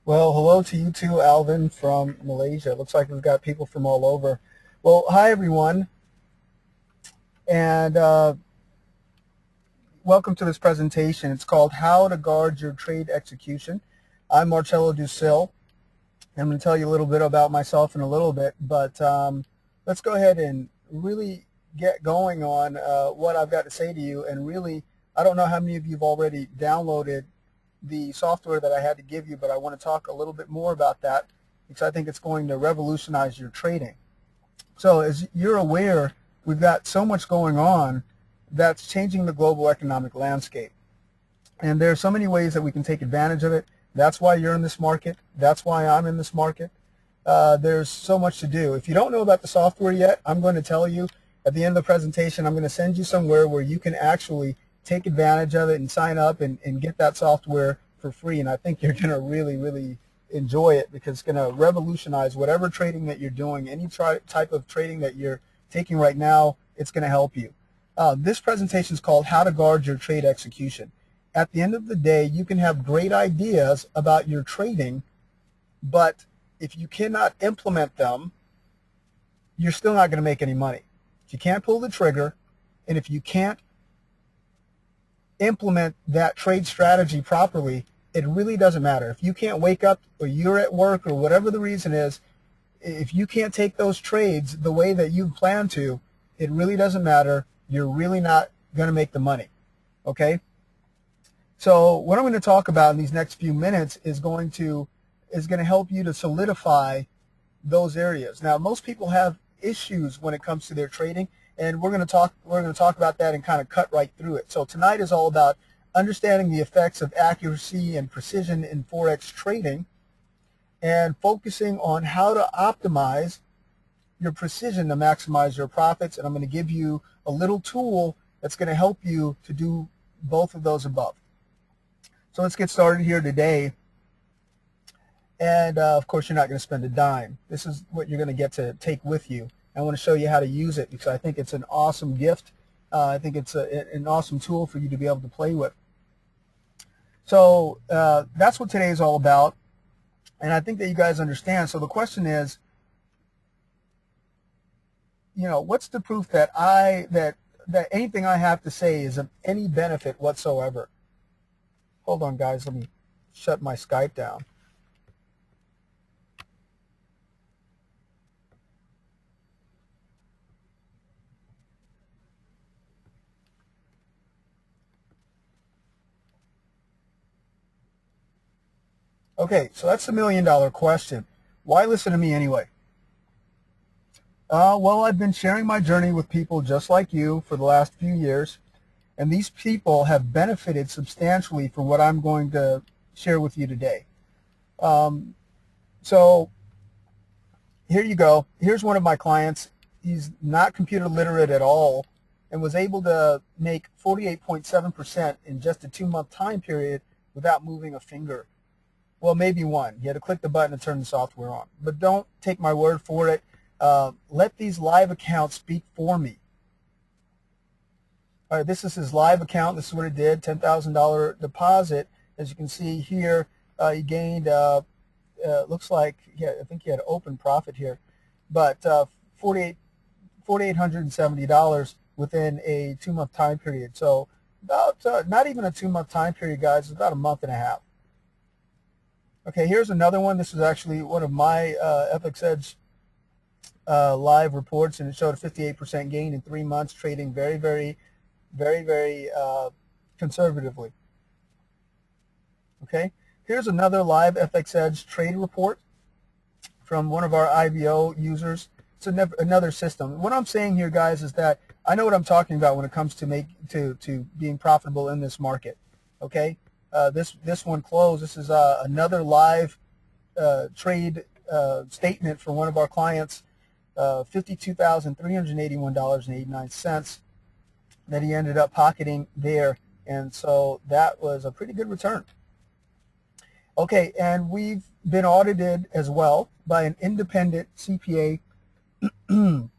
Well, hello to you too, Alvin from Malaysia. Looks like we've got people from all over. Well, hi everyone, and welcome to this presentation. It's called How to Guard Your Trade Execution. I'm Marcello Ducille. I'm going to tell you a little bit about myself in a little bit, but let's go ahead and really get going on what I've got to say to you. And really, I don't know how many of you have already downloaded the software that I had to give you, but I want to talk a little bit more about that because I think it's going to revolutionize your trading. So as you're aware, we've got so much going on that's changing the global economic landscape. And there are so many ways that we can take advantage of it. That's why you're in this market. That's why I'm in this market. There's so much to do. If you don't know about the software yet, I'm going to tell you at the end of the presentation. I'm going to send you somewhere where you can actually take advantage of it and sign up and get that software for free. And I think you're going to really enjoy it because it's going to revolutionize whatever trading that you're doing. Any type of trading that you're taking right now, it's going to help you. This presentation is called How to Guard Your Trade Execution. At the end of the day, you can have great ideas about your trading, but if you cannot implement them, you're still not going to make any money. If you can't pull the trigger, and if you can't implement that trade strategy properly, it really doesn't matter. If you can't wake up or you're at work or whatever the reason is, if you can't take those trades the way that you plan to, it really doesn't matter. You're really not going to make the money. Okay? So what I'm going to talk about in these next few minutes is going to help you to solidify those areas. Now, most people have issues when it comes to their trading, and we're going to talk about that and kind of cut right through it. So tonight is all about understanding the effects of accuracy and precision in Forex trading and focusing on how to optimize your precision to maximize your profits. And I'm going to give you a little tool that's going to help you to do both of those above. So let's get started here today. And of course, you're not going to spend a dime. This is what you're going to get to take with you. I want to show you how to use it because I think it's an awesome gift. I think it's an awesome tool for you to be able to play with. So that's what today is all about. And I think that you guys understand. So the question is, you know, what's the proof that that anything I have to say is of any benefit whatsoever? Hold on, guys. Let me shut my Skype down. Okay, so that's the million-dollar question. Why listen to me anyway? Well, I've been sharing my journey with people just like you for the last few years, and these people have benefited substantially from what I'm going to share with you today. So here you go. Here's one of my clients. He's not computer literate at all and was able to make 48.7% in just a 2-month time period without moving a finger. Well, maybe one. You had to click the button to turn the software on. But don't take my word for it. Let these live accounts speak for me. All right, this is his live account. This is what it did, $10,000 deposit. As you can see here, he gained, looks like, I think he had open profit here, but $4,870 within a 2-month time period. So about, not even a 2-month time period, guys. It's about a month and a half. Okay, here's another one. This is actually one of my FxEdge live reports, and it showed a 58% gain in 3 months, trading very conservatively. Okay, here's another live FxEdge trade report from one of our IBO users. It's another system. What I'm saying here, guys, is that I know what I'm talking about when it comes to being profitable in this market. Okay. This one closed. This is another live trade statement for one of our clients, $52,381.89 that he ended up pocketing there, and so that was a pretty good return. Okay, and we've been audited as well by an independent CPA, and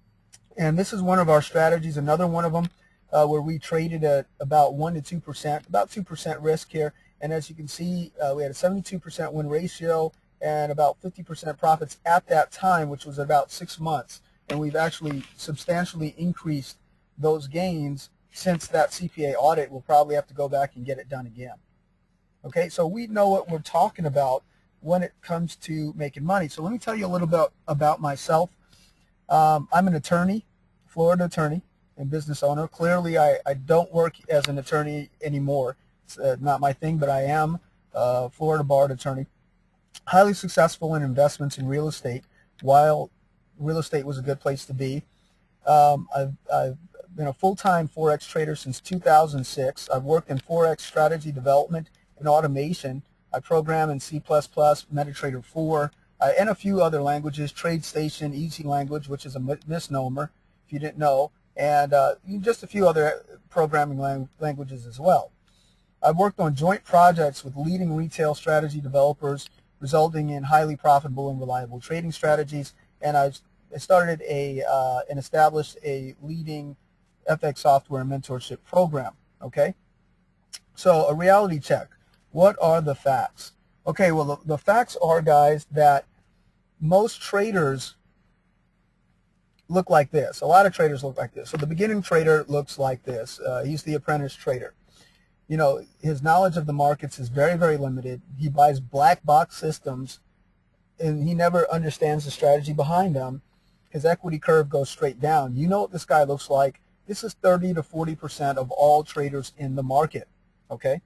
this is one of our strategies, another one of them, where we traded at about 1 to 2%, about 2% risk here. And as you can see, we had a 72% win ratio and about 50% profits at that time, which was about 6 months. And we've actually substantially increased those gains since that CPA audit. We'll probably have to go back and get it done again. Okay, so we know what we're talking about when it comes to making money. So let me tell you a little bit about myself. I'm an attorney, Florida attorney and business owner. Clearly, I don't work as an attorney anymore. It's not my thing, but I am a Florida barred attorney. Highly successful in investments in real estate, while real estate was a good place to be. I've been a full-time Forex trader since 2006. I've worked in Forex strategy development and automation. I program in C++, MetaTrader 4, and a few other languages, TradeStation, Easy Language, which is a misnomer, if you didn't know, and just a few other programming languages as well. I've worked on joint projects with leading retail strategy developers, resulting in highly profitable and reliable trading strategies, and I started and established a leading FX software mentorship program. Okay, so a reality check. What are the facts? Okay, well, the facts are, guys, that most traders look like this. A lot of traders look like this. So the beginning trader looks like this. He's the apprentice trader. You know, his knowledge of the markets is very, very limited. He buys black box systems, and he never understands the strategy behind them. His equity curve goes straight down. You know what this guy looks like. This is 30 to 40% of all traders in the market. Okay?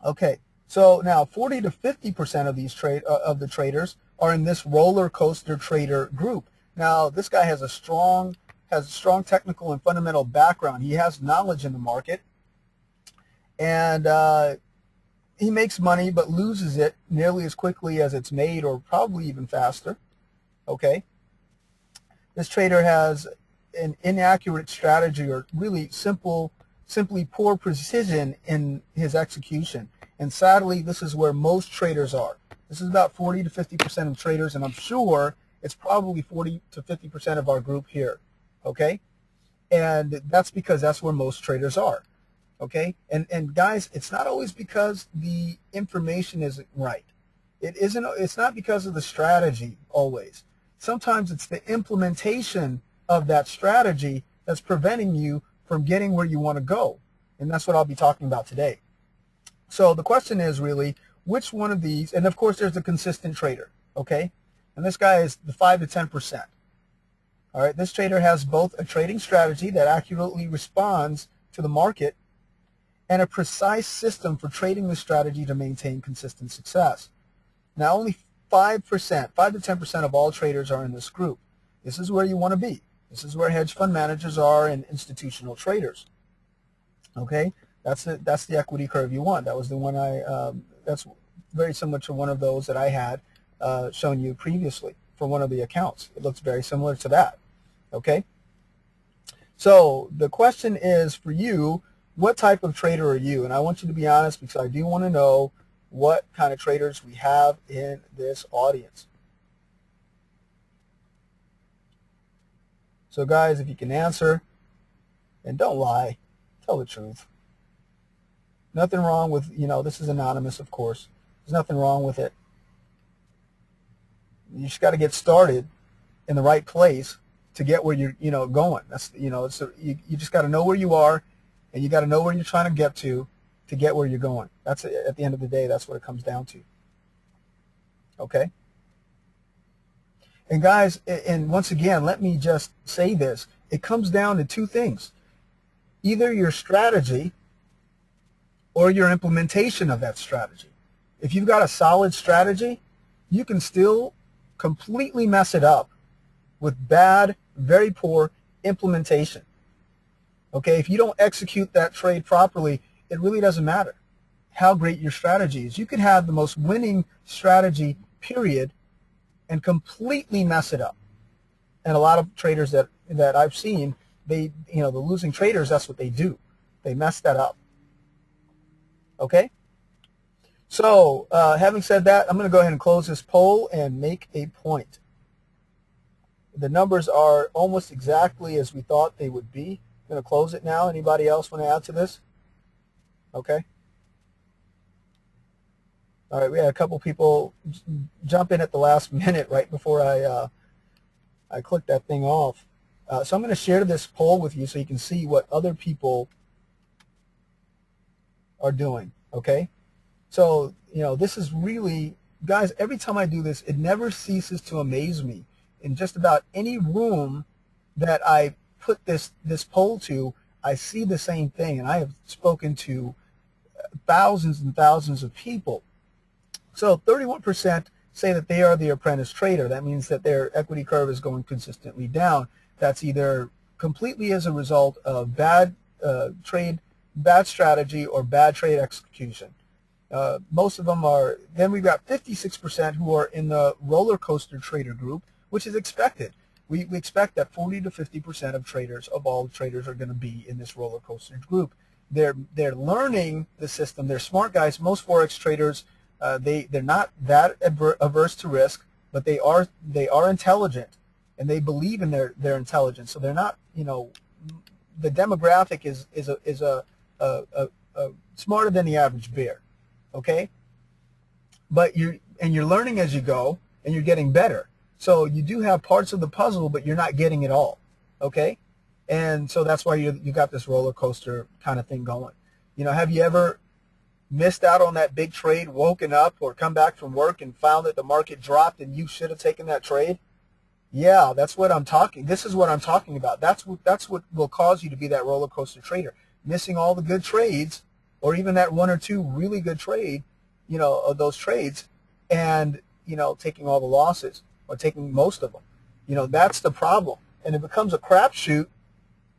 Okay, so now 40 to 50% of these of the traders are in this roller coaster trader group. Now, this guy has a strong technical and fundamental background. He has knowledge in the market, and he makes money but loses it nearly as quickly as it's made, or probably even faster. Okay, this trader has an inaccurate strategy, or really simply poor precision in his execution. And sadly, this is where most traders are. This is about 40 to 50% of traders, and I'm sure it's probably 40 to 50% of our group here. Okay? And that's because that's where most traders are. Okay? And guys, it's not always because the information isn't right. It's not because of the strategy always. Sometimes it's the implementation of that strategy that's preventing you from getting where you want to go. And that's what I'll be talking about today. So the question is really, which one of these, and of course there's a consistent trader, okay? And this guy is the 5 to 10%. All right, this trader has both a trading strategy that accurately responds to the market and a precise system for trading the strategy to maintain consistent success. Now only 5 to 10% of all traders are in this group. This is where you want to be. This is where hedge fund managers are and institutional traders. Okay, that's the equity curve you want. That was the one that's very similar to one of those that I had shown you previously for one of the accounts. It looks very similar to that. Okay, so the question is for you, what type of trader are you? And I want you to be honest, because I do want to know what kind of traders we have in this audience. So guys, if you can answer, and don't lie, tell the truth. Nothing wrong with, this is anonymous, of course. There's nothing wrong with it. You just got to get started in the right place to get where you're, going. That's, you just got to know where you are, and you got to know where you're trying to get where you're going. That's, at the end of the day, that's what it comes down to. Okay? And guys, and once again, let me just say this. It comes down to two things. Either your strategy or your implementation of that strategy. If you've got a solid strategy, you can still completely mess it up with bad, very poor implementation. Okay, if you don't execute that trade properly, it really doesn't matter how great your strategy is. You could have the most winning strategy, period, and completely mess it up. And a lot of traders that I've seen, the losing traders, that's what they do. They mess that up. Okay? So, having said that, I'm going to go ahead and close this poll and make a point. The numbers are almost exactly as we thought they would be. I'm going to close it now. Anybody else want to add to this? Okay. All right, we had a couple people jump in at the last minute right before I clicked that thing off. So I'm going to share this poll with you so you can see what other people are doing, okay? So, you know, this is really, guys, every time I do this, it never ceases to amaze me. In just about any room that I put this poll to, I see the same thing, and I have spoken to thousands and thousands of people. So 31% say that they are the apprentice trader. That means that their equity curve is going consistently down. That's either completely as a result of bad strategy, or bad trade execution. Most of them are. Then we've got 56% who are in the roller coaster trader group, which is expected. We expect that 40 to 50% of traders, of all traders, are going to be in this roller coaster group. They're learning the system. They're smart guys. Most Forex traders, they're not that averse to risk, but they are intelligent, and they believe in their intelligence. So they're not, you know, the demographic is smarter than the average bear, okay? But you're learning as you go, and you're getting better. So you do have parts of the puzzle, but you're not getting it all, okay? And so that's why you got this roller coaster kind of thing going. You know, have you ever missed out on that big trade, woken up or come back from work and found that the market dropped and you should have taken that trade? Yeah, that's what I'm talking. This is what I'm talking about. That's what will cause you to be that roller coaster trader. Missing all the good trades, or even that one or two really good trade, you know, of those trades, and, you know, taking all the losses, or taking most of them. You know, that's the problem. And it becomes a crapshoot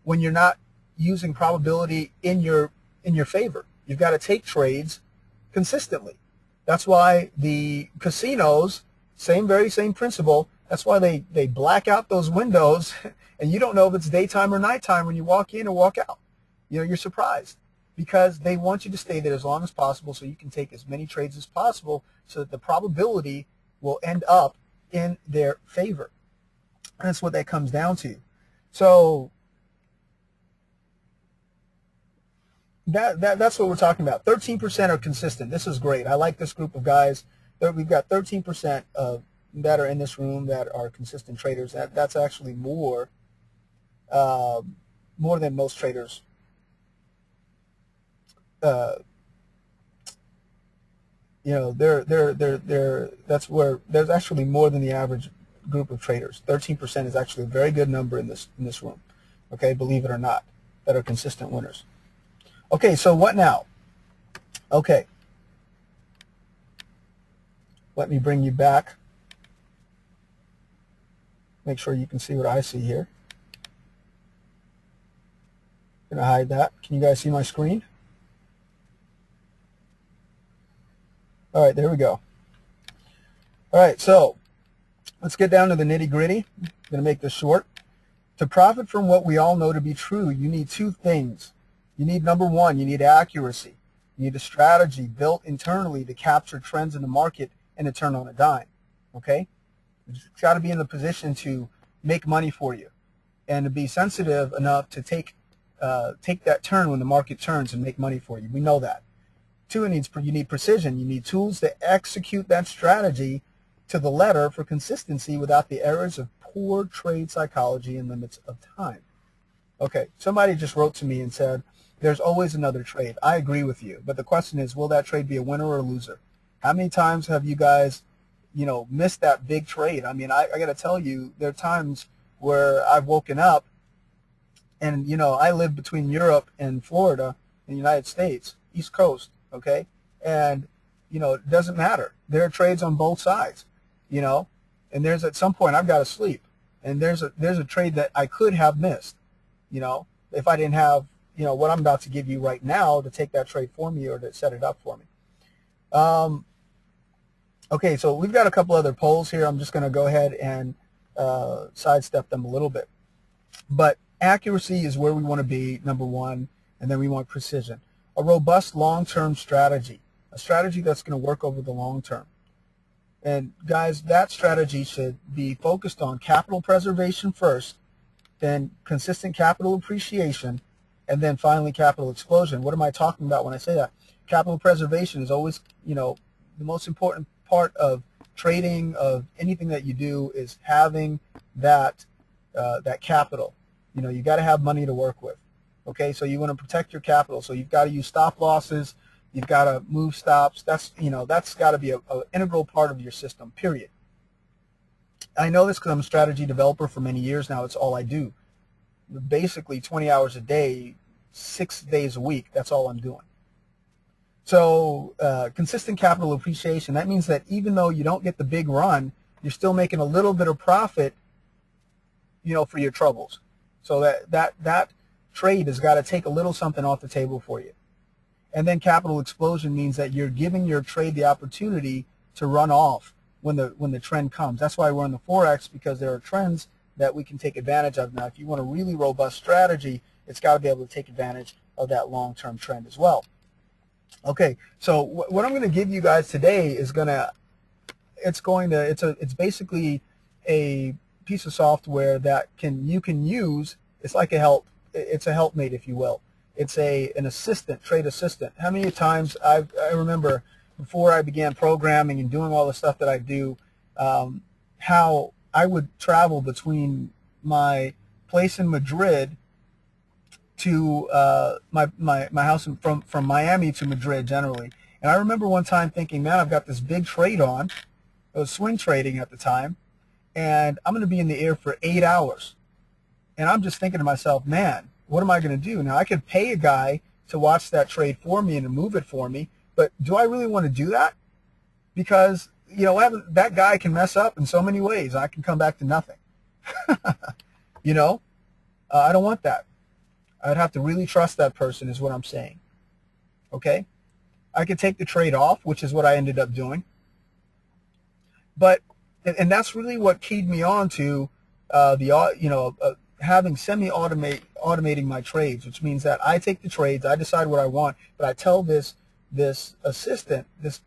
when you're not using probability in your favor. You've got to take trades consistently. That's why the casinos, very same principle. That's why they black out those windows, and you don't know if it's daytime or nighttime when you walk in or walk out. You know, you're surprised, because they want you to stay there as long as possible so you can take as many trades as possible, so that the probability will end up in their favor. And that's what that comes down to. So that's what we're talking about. 13% are consistent. This is great. I like this group of guys. We've got 13% that are in this room that are consistent traders. That's actually more than most traders. You know, that's where there's actually more than the average group of traders. 13% is actually a very good number in this room. Okay, believe it or not, that are consistent winners. Okay, so what now? Okay, let me bring you back. Make sure you can see what I see here. I'm gonna hide that. Can you guys see my screen? All right, there we go. All right, so let's get down to the nitty-gritty. I'm going to make this short. To profit from what we all know to be true, you need two things. You need, number one, you need accuracy. You need a strategy built internally to capture trends in the market and to turn on a dime, okay? It's got to be in the position to make money for you, and to be sensitive enough to take that turn when the market turns and make money for you. We know that. Two, you need precision. You need tools to execute that strategy to the letter for consistency without the errors of poor trade psychology and limits of time. Okay, somebody just wrote to me and said, there's always another trade. I agree with you, but the question is, will that trade be a winner or a loser? How many times have you guys, you know, missed that big trade? I mean, I got to tell you, there are times where I've woken up and, you know, I live between Europe and Florida in the United States, East Coast. Okay, and you know, it doesn't matter. There are trades on both sides, you know, and there's at some point I've got to sleep, and there's a trade that I could have missed, you know, if I didn't have, you know, what I'm about to give you right now to take that trade for me or to set it up for me. Okay, so we've got a couple other polls here. I'm just going to go ahead and sidestep them a little bit, but accuracy is where we want to be, number one, and then we want precision. A robust long-term strategy, a strategy that's going to work over the long term. And guys, that strategy should be focused on capital preservation first, then consistent capital appreciation, and then finally capital explosion. What am I talking about when I say that? Capital preservation is always, you know, the most important part of trading, of anything that you do, is having that that capital. You know, you got to have money to work with. Okay, so you want to protect your capital. So you've got to use stop losses. You've got to move stops. That's, you know, that's got to be an integral part of your system, period. I know this because I'm a strategy developer for many years now. It's all I do. Basically 20 hours a day, 6 days a week, that's all I'm doing. So consistent capital appreciation, that means that even though you don't get the big run, you're still making a little bit of profit, you know, for your troubles. So that trade has got to take a little something off the table for you. And then capital explosion means that you're giving your trade the opportunity to run off when the trend comes. That's why we're in the Forex, because there are trends that we can take advantage of. Now, if you want a really robust strategy, it's got to be able to take advantage of that long-term trend as well. Okay, so what I'm going to give you guys today is it's basically a piece of software that you can use. It's like it's a helpmate, if you will. It's an assistant, trade assistant. How many times I remember before I began programming and doing all the stuff that I do, how I would travel between my place in Madrid to my house from Miami to Madrid generally. And I remember one time thinking, man, I've got this big trade on. It was swing trading at the time, and I'm going to be in the air for 8 hours. And I'm just thinking to myself, man, what am I going to do? Now, I could pay a guy to watch that trade for me and to move it for me, but do I really want to do that? Because, you know, that guy can mess up in so many ways. I can come back to nothing. You know, I don't want that. I'd have to really trust that person, is what I'm saying. Okay? I could take the trade off, which is what I ended up doing. But, and that's really what keyed me on to having automating my trades, which means that I take the trades, I decide what I want, but I tell this assistant, this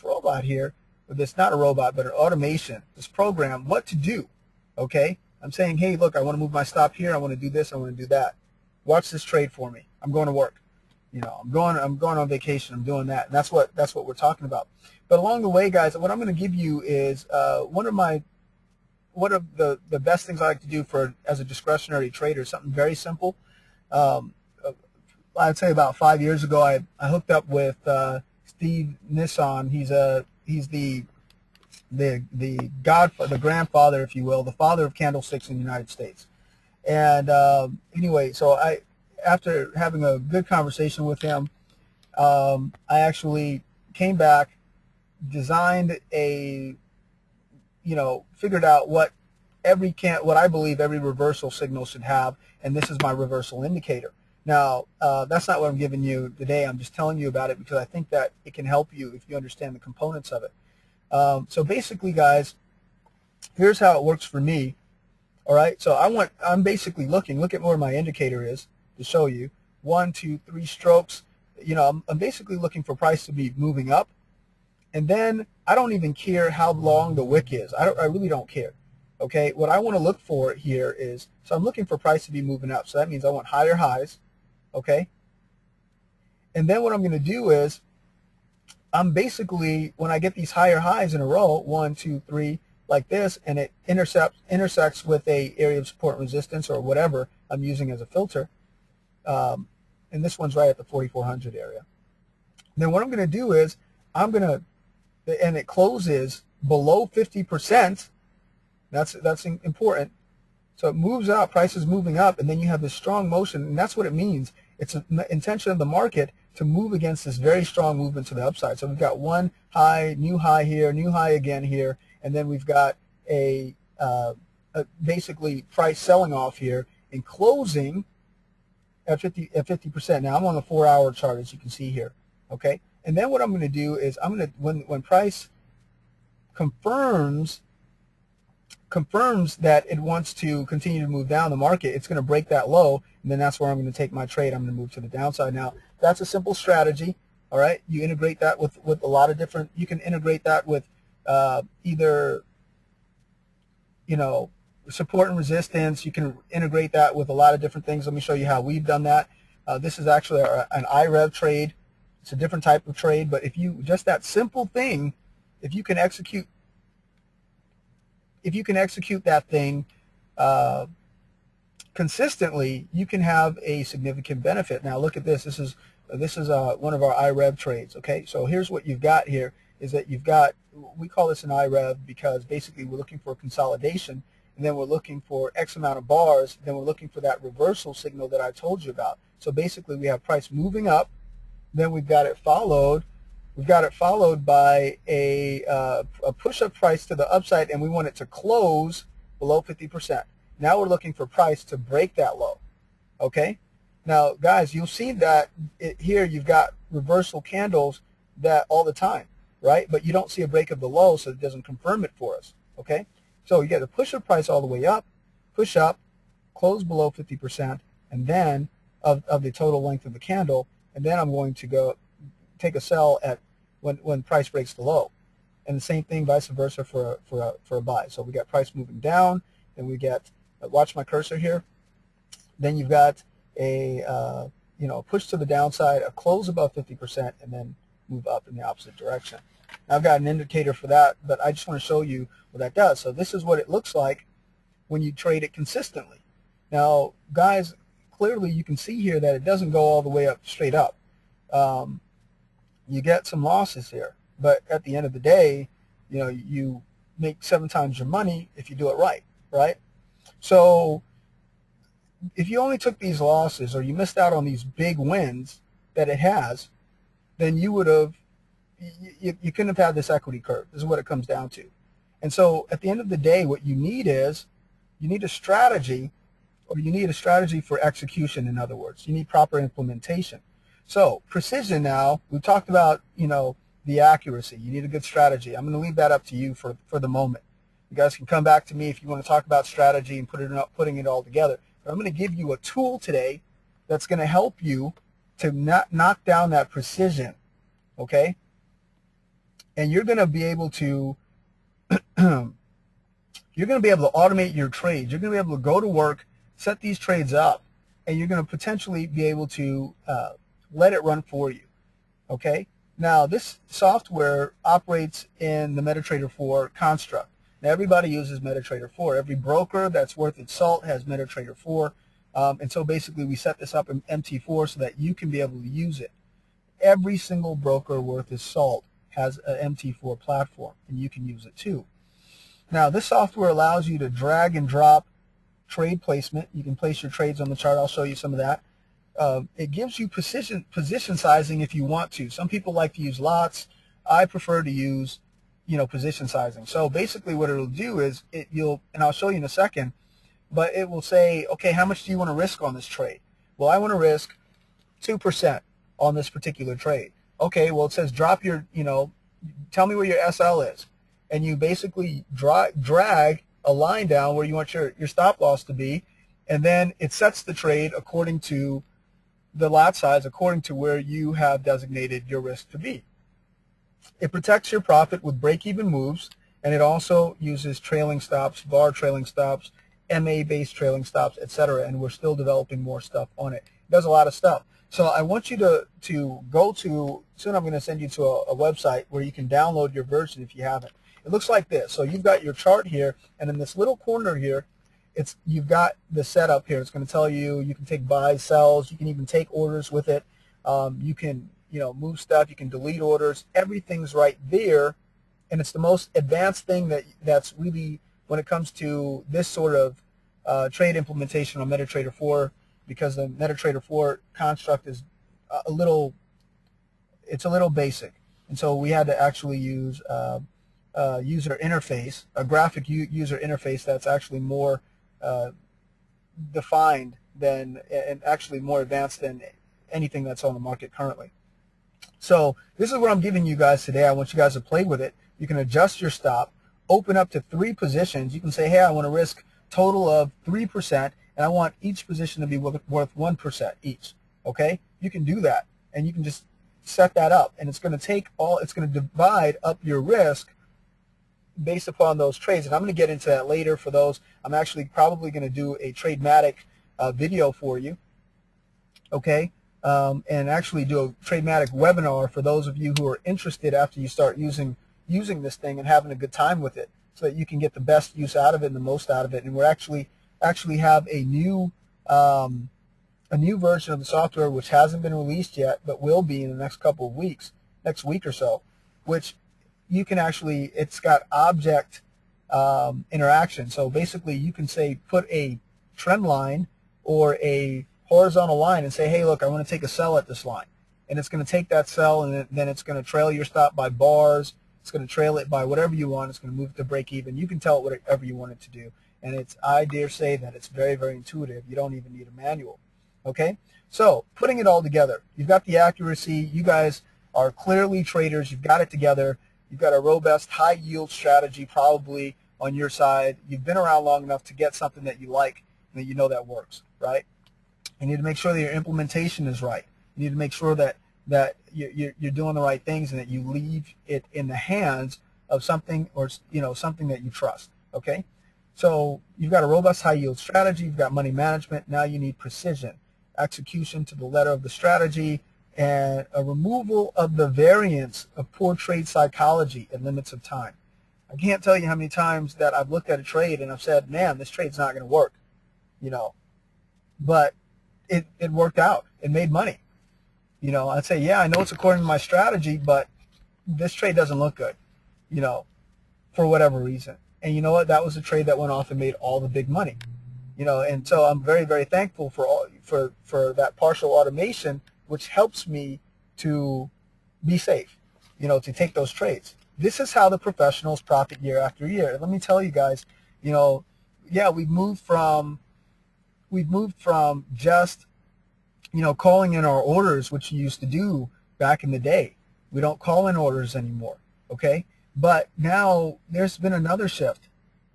robot here, or this, not a robot, but an automation, this program, what to do. Okay? I'm saying, hey, look, I want to move my stop here, I want to do this, I want to do that. Watch this trade for me. I'm going to work. You know, I'm going on vacation. I'm doing that. And that's what we're talking about. But along the way, guys, what I'm going to give you is one of the best things I like to do as a discretionary trader. Something very simple. I'd say about 5 years ago, I hooked up with Steve Nissan. He's the grandfather, if you will, the father of candlesticks in the United States. And anyway, so after having a good conversation with him, I actually came back, designed figured out what I believe every reversal signal should have, and this is my reversal indicator. Now, that's not what I'm giving you today. I'm just telling you about it because I think that it can help you if you understand the components of it. So basically, guys, here's how it works for me. All right, so I'm basically look at where my indicator is to show you. 1, 2, 3 strokes. You know, I'm basically looking for price to be moving up, and then I don't even care how long the wick is. I really don't care. Okay, what I want to look for here is, so I'm looking for price to be moving up. So that means I want higher highs. Okay, and then what I'm going to do is, I'm basically, when I get these higher highs in a row, 1, 2, 3. Like this, and it intersects with a area of support and resistance or whatever I'm using as a filter, and this one's right at the 4400 area. Then what I'm going to do is and it closes below 50%. That's important. So it moves up, price is moving up, and then you have this strong motion, and that's what it means. It's an intention of the market to move against this very strong movement to the upside. So we've got one high, new high here, new high again here, and then we've got a basically price selling off here and closing at 50%. Now I'm on the 4-hour chart, as you can see here. Okay, and then what I'm going to do is when price confirms that it wants to continue to move down the market, it's going to break that low, and then that's where I'm going to take my trade. I'm going to move to the downside. Now, that's a simple strategy. All right, you integrate that with a lot of different. You can integrate that with either, you know, support and resistance. You can integrate that with a lot of different things. Let me show you how we've done that. This is actually an IREV trade. It's a different type of trade, but if you, just that simple thing, if you can execute that thing consistently, you can have a significant benefit. Now look at this. This is one of our IREV trades. Okay, so here's what you've got here is that you've got, we call this an IREV because basically we're looking for consolidation, and then we're looking for X amount of bars, then we're looking for that reversal signal that I told you about. So basically we have price moving up, then we've got it followed by a push-up price to the upside, and we want it to close below 50%. Now we're looking for price to break that low. Okay? Now, guys, you'll see that here you've got reversal candles that all the time, right? But you don't see a break of the low, so it doesn't confirm it for us. Okay? So you get a push-up price all the way up, push up, close below 50%, and then of the total length of the candle, and then I'm going to go take a sell at when price breaks the low, and the same thing vice versa for a buy. So we got price moving down, then we get, watch my cursor here, then you've got a push to the downside, a close above 50%, and then move up in the opposite direction. Now I've got an indicator for that, but I just want to show you what that does. So this is what it looks like when you trade it consistently. Now guys, clearly you can see here that it doesn't go all the way up straight up. You get some losses here, but at the end of the day, you make 7 times your money if you do it right, right? So if you only took these losses, or you missed out on these big wins that it has, then you would have, you couldn't have had this equity curve. This is what it comes down to. And so at the end of the day, what you need is, you need a strategy, or you need a strategy for execution. In other words, you need proper implementation. So precision now, we've talked about, the accuracy. You need a good strategy. I'm going to leave that up to you for the moment. You guys can come back to me if you want to talk about strategy and putting it all together. But I'm going to give you a tool today that's going to help you to knock down that precision, okay? And you're going to be able to automate your trades. You're going to be able to go to work, set these trades up, and you're going to potentially be able to let it run for you, okay? Now, this software operates in the MetaTrader 4 construct. Now, everybody uses MetaTrader 4. Every broker that's worth its salt has MetaTrader 4. And so basically we set this up in MT4 so that you can be able to use it. Every single broker worth its salt has an MT4 platform, and you can use it too. Now, this software allows you to drag and drop trade placement. You can place your trades on the chart. I'll show you some of that. It gives you position sizing if you want to. Some people like to use lots. I prefer to use, position sizing. So basically what it'll do is and I'll show you in a second, but it will say, okay, how much do you want to risk on this trade? Well, I want to risk 2% on this particular trade. Okay, well, it says drop your, tell me where your SL is. And you basically drag a line down where you want your stop loss to be, and then it sets the trade according to the lot size, according to where you have designated your risk to be. It protects your profit with break-even moves, and it also uses trailing stops, bar trailing stops, MA-based trailing stops, etc. And we're still developing more stuff on it. It does a lot of stuff. So I want you to go to, soon I'm going to send you to a website where you can download your version if you haven't. It looks like this. So you've got your chart here, and in this little corner here, you've got the setup here. It's going to tell you can take buys, sells, you can even take orders with it. You can move stuff, you can delete orders. Everything's right there, and it's the most advanced thing that's really, when it comes to this sort of trade implementation on MetaTrader 4, because the MetaTrader 4 construct is a little basic, and so we had to actually use user interface, a graphic user interface that's actually more defined than, and actually more advanced than anything that's on the market currently. So this is what I'm giving you guys today. I want you guys to play with it. You can adjust your stop, open up to 3 positions. You can say, hey, I want to risk total of 3%, and I want each position to be worth 1% each. Okay? You can do that, and you can just set that up, and it's going to divide up your risk based upon those trades. And I'm going to get into that later for those. I'm actually probably going to do a TradeMatik video for you. Okay? and actually do a TradeMatik webinar for those of you who are interested after you start using this thing and having a good time with it, so that you can get the best use out of it and the most out of it. And we're actually have a new version of the software which hasn't been released yet, but will be in the next couple of weeks, next week or so, which you can actually, it's got object interaction. So basically you can say put a trend line or a horizontal line and say, hey, look, I want to take a sell at this line. And it's going to take that sell, and then it's going to trail your stop by bars. It's going to trail it by whatever you want. It's going to move it to break even. You can tell it whatever you want it to do. And it's, I dare say that it's very, very intuitive. You don't even need a manual. Okay? So putting it all together, you've got the accuracy. You guys are clearly traders. You've got it together. You've got a robust high yield strategy probably on your side. You've been around long enough to get something that you like and that you know that works, right? You need to make sure that your implementation is right. You need to make sure that you're doing the right things and that you leave it in the hands of something, or something that you trust. Okay, so you've got a robust high yield strategy. You've got money management. Now you need precision, execution to the letter of the strategy, and a removal of the variance of poor trade psychology and limits of time. I can't tell you how many times that I've looked at a trade and I've said, man, this trade's not going to work, but it worked out. It made money. I'd say, yeah, I know it's according to my strategy, but this trade doesn't look good, for whatever reason. And you know what? That was a trade that went off and made all the big money, and so I'm very, very thankful for that partial automation, which helps me to be safe, to take those trades. This is how the professionals profit year after year. Let me tell you guys, yeah, we've moved from just calling in our orders, which you used to do back in the day. We don't call in orders anymore, okay? But now there's been another shift,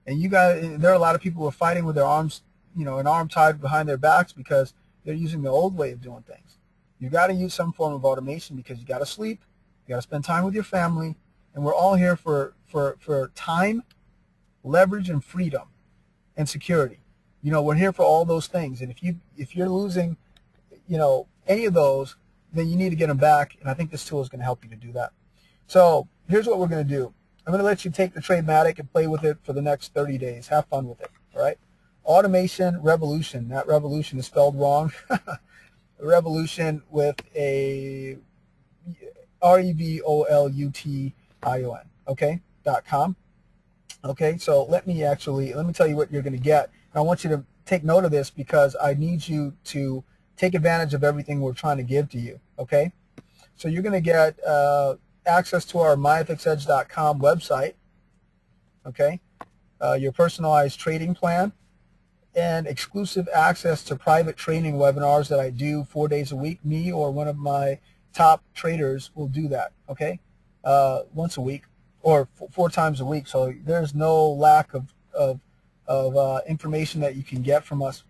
and there are a lot of people who are fighting with their arms, an arm tied behind their backs because they're using the old way of doing things. You got to use some form of automation because you got to sleep, you got to spend time with your family, and we're all here for time, leverage, and freedom, and security. We're here for all those things, and if you're losing any of those, then you need to get them back, and I think this tool is going to help you to do that. So here's what we're going to do. I'm going to let you take the TradeMatik and play with it for the next 30 days. Have fun with it, all right? Automation revolution. That revolution is spelled wrong. Revolution with a REVOLUTION, okay, .com. Okay, so let me tell you what you're going to get. And I want you to take note of this because I need you to take advantage of everything we're trying to give to you, okay? So you're going to get access to our myfxedge.com website, okay? Your personalized trading plan, and exclusive access to private training webinars that I do 4 days a week. Me or one of my top traders will do that, okay? Once a week or 4 times a week. So there's no lack of information that you can get from us.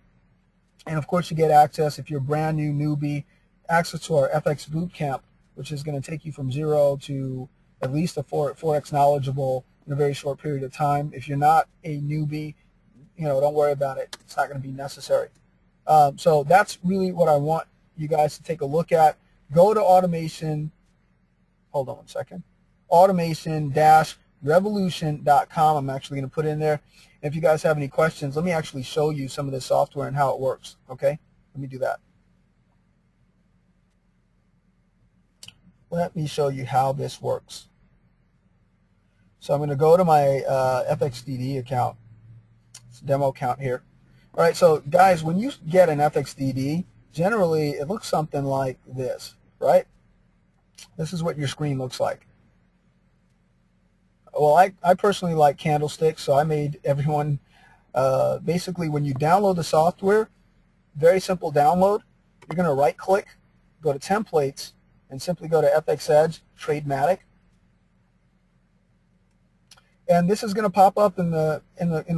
And of course you get access, if you're a brand new newbie, access to our FX Bootcamp, which is going to take you from 0 to at least a Forex knowledgeable in a very short period of time. If you're not a newbie, don't worry about it. It's not going to be necessary. So that's really what I want you guys to take a look at. Go to automation. Hold on one second. Automation-revolution.com. I'm actually going to put in there. If you guys have any questions, let me actually show you some of this software and how it works. Okay? Let me do that. Let me show you how this works. So I'm going to go to my FXDD account. It's a demo account here. All right, so guys, when you get an FXDD, generally it looks something like this, right? This is what your screen looks like. Well, I personally like candlesticks, so I made everyone, basically when you download the software, very simple download, you're going to right-click, go to Templates, and simply go to FxEdge, TradeMatik. And this is going to pop up in the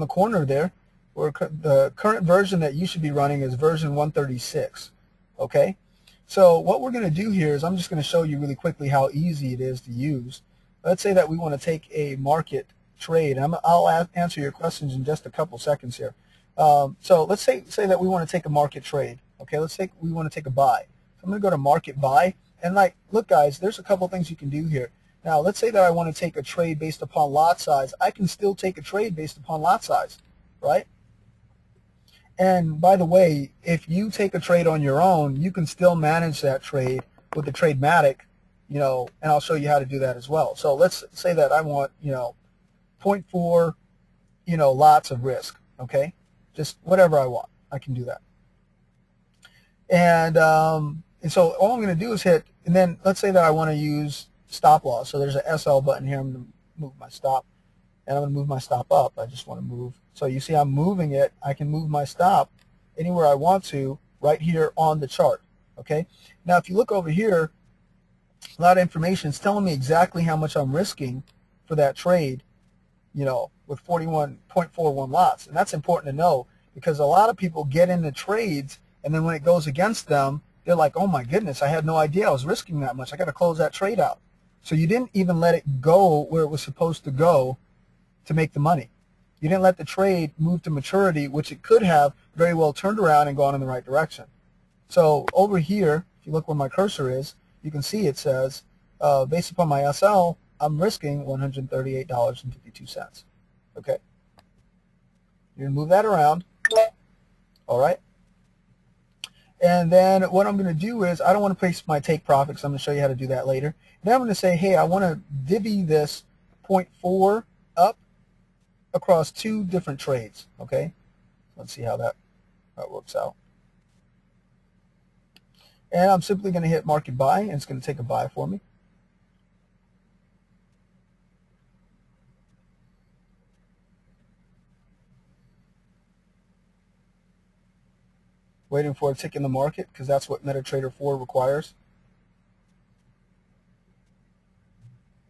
corner there, where the current version that you should be running is version 136. Okay? So what we're going to do here is I'm just going to show you really quickly how easy it is to use. Let's say that we want to take a market trade. I'll answer your questions in just a couple seconds here. So let's say that we want to take a market trade. Okay, let's say we want to take a buy. So I'm I'm going to go to market buy. And like, look guys, there's a couple things you can do here. Now, let's say that I want to take a trade based upon lot size. I can still take a trade based upon lot size, right? And by the way, if you take a trade on your own, you can still manage that trade with the TradeMatik, you know, and I'll show you how to do that as well. So let's say that I want, you know, 0.4, you know, lots of risk, okay? Just whatever I want, I can do that. And so all I'm going to do is hit, and then let's say that I want to use stop loss. So there's a SL button here. I'm going to move my stop, and I'm going to move my stop up. I just want to move. So you see I'm moving it. I can move my stop anywhere I want to right here on the chart, okay? Now, if you look over here, a lot of information is telling me exactly how much I'm risking for that trade, you know, with 41.41 lots. And that's important to know because a lot of people get into trades, and then when it goes against them, they're like, oh my goodness, I had no idea I was risking that much. I got to close that trade out. So you didn't even let it go where it was supposed to go to make the money. You didn't let the trade move to maturity, which it could have very well turned around and gone in the right direction. So over here, if you look where my cursor is, you can see it says, based upon my SL, I'm risking $138.52. Okay. You're going to move that around. All right. And then what I'm going to do is I don't want to place my take profit because I'm going to show you how to do that later. Then I'm going to say, hey, I want to divvy this 0.4 up across two different trades. Okay. Let's see how that works out. And I'm simply going to hit market buy, and it's going to take a buy for me. Waiting for a tick in the market because that's what MetaTrader 4 requires.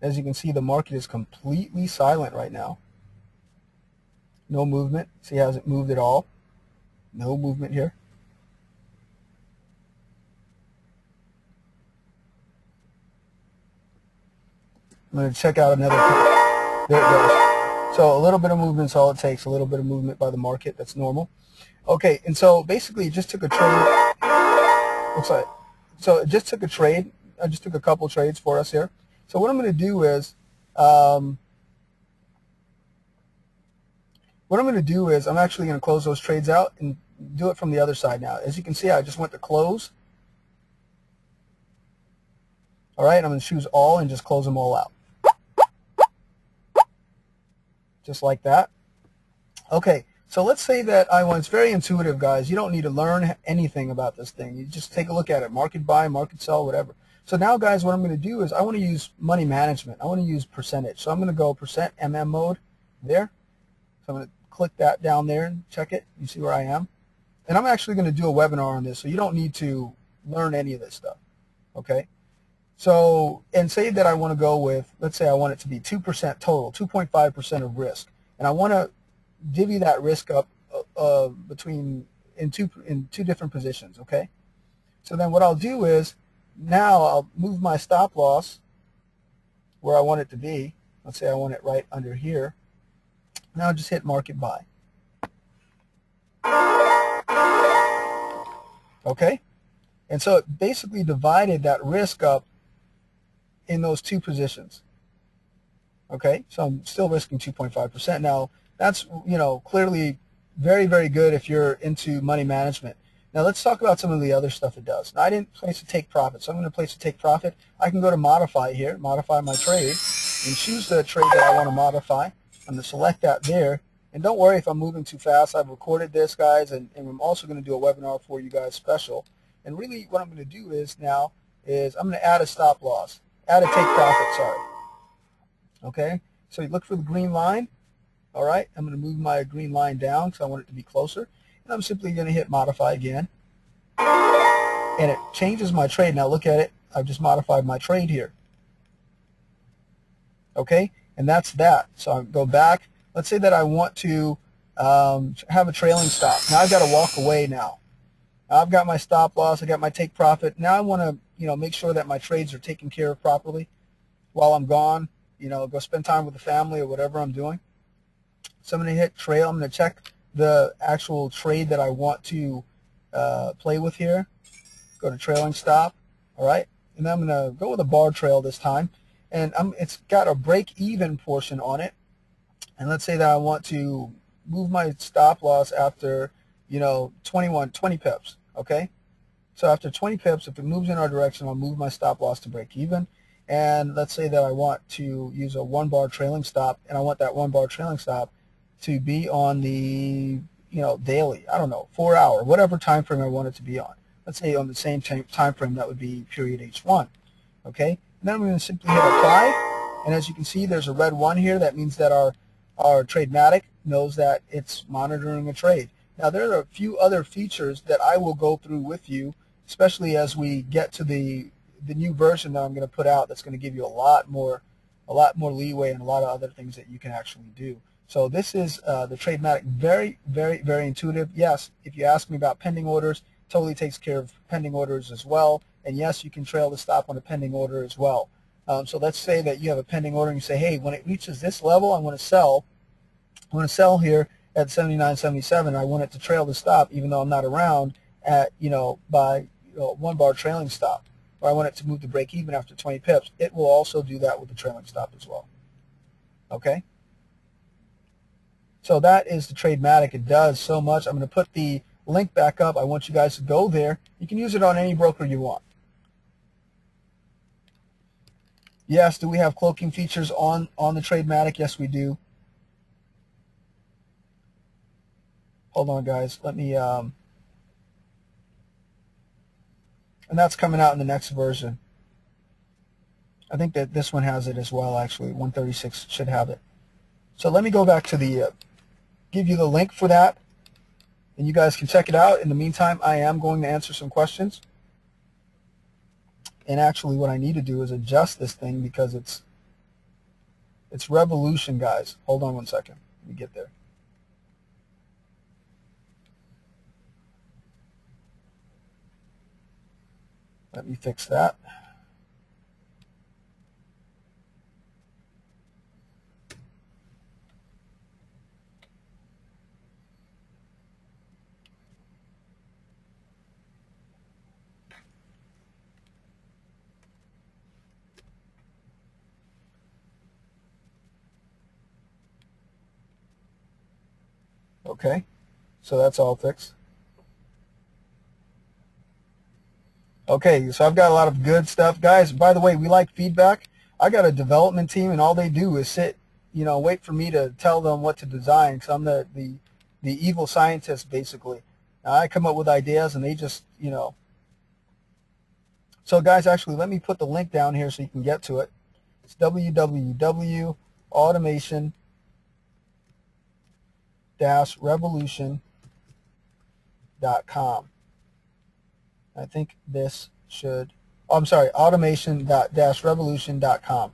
As you can see, the market is completely silent right now. No movement. See, it hasn't moved at all. No movement here. I'm going to check out another. There it goes. So a little bit of movement is all it takes. A little bit of movement by the market. That's normal. Okay, and so basically it just took a trade. Looks like. So it just took a trade. I just took a couple trades for us here. So what I'm going to do is, I'm actually going to close those trades out and do it from the other side now. As you can see, I just went to close. All right, I'm going to choose all and just close them all out. Just like that. Okay, so let's say that it's very intuitive, guys. You don't need to learn anything about this thing. You just take a look at it. Market buy, market sell, whatever. So now, guys, what I'm going to do is I want to use money management. I want to use percentage. So I'm going to go %MM mode there. So I'm going to click that down there and check it. You see where I am? And I'm actually going to do a webinar on this, so you don't need to learn any of this stuff. Okay? So, and say that I want to go with, let's say I want it to be 2% total, 2.5% of risk. And I want to divvy that risk up in two different positions, okay? So then what I'll do is, now I'll move my stop loss where I want it to be. Let's say I want it right under here. Now just hit market buy. Okay? And so it basically divided that risk up in those two positions. Okay? So I'm still risking 2.5%. Now, that's, you know, clearly very, very good if you're into money management. Now, let's talk about some of the other stuff it does. Now, I didn't place a take profit, so I'm going to place a take profit. I can go to modify here, modify my trade, and choose the trade that I want to modify. I'm going to select that there. And don't worry if I'm moving too fast. I've recorded this, guys, and I'm also going to do a webinar for you guys special. And really what I'm going to do is now is I'm going to add a stop loss, add a take profit, sorry. Okay, so you look for the green line. All right, I'm going to move my green line down because I want it to be closer. And I'm simply going to hit modify again. And it changes my trade. Now look at it. I've just modified my trade here. Okay, and that's that. So I go back. Let's say that I want to have a trailing stop. Now I've got to walk away now. I've got my stop loss. I got my take profit. Now I want to, you know, make sure that my trades are taken care of properly while I'm gone. You know, go spend time with the family or whatever I'm doing. So I'm going to hit trail. I'm going to check the actual trade that I want to play with here. go to trailing stop, all right, and then I'm going to go with a bar trail this time, and it's got a break-even portion on it, and let's say that I want to move my stop loss after, 20 pips, okay? So after 20 pips, if it moves in our direction, I'll move my stop loss to break even. And let's say that I want to use a 1 bar trailing stop, and I want that 1 bar trailing stop to be on the, daily, I don't know, 4 hour, whatever time frame I want it to be on. Let's say on the same time frame, that would be period H1, okay? And then I'm going to simply hit apply, and as you can see, there's a red 1 here. That means that our TradeMatik knows that it's monitoring a trade. Now, there are a few other features that I will go through with you, especially as we get to the new version that I'm going to put out, that's going to give you a lot more leeway and a lot of other things that you can actually do. So this is the TradeMatik. Very, very, very intuitive. Yes, if you ask me about pending orders, totally takes care of pending orders as well. And yes, you can trail the stop on a pending order as well. So let's say that you have a pending order and you say, hey, when it reaches this level, I want to sell. I want to sell here at 79.77. I want it to trail the stop, even though I'm not around at, by 1 bar trailing stop. Or I want it to move to break even after 20 pips. It will also do that with the trailing stop as well. Okay? So that is the TradeMatik. It does so much. I'm going to put the link back up. I want you guys to go there. You can use it on any broker you want. Yes, do we have cloaking features on the TradeMatik? Yes, we do. Hold on, guys. Let me, and that's coming out in the next version. I think that this one has it as well, actually. 136 should have it. So let me go back to the, give you the link for that, and you guys can check it out. In the meantime, I am going to answer some questions. And actually what I need to do is adjust this thing because it's revolution, guys. Hold on one second. Let me get there. Let me fix that. Okay, so that's all fixed. Okay, so I've got a lot of good stuff. Guys, by the way, we like feedback. I got a development team, and all they do is sit, wait for me to tell them what to design, because I'm the evil scientist, basically. I come up with ideas, and they just, So, guys, actually, let me put the link down here so you can get to it. It's www.automation-revolution.com. I think this should, I'm sorry, automation-revolution.com.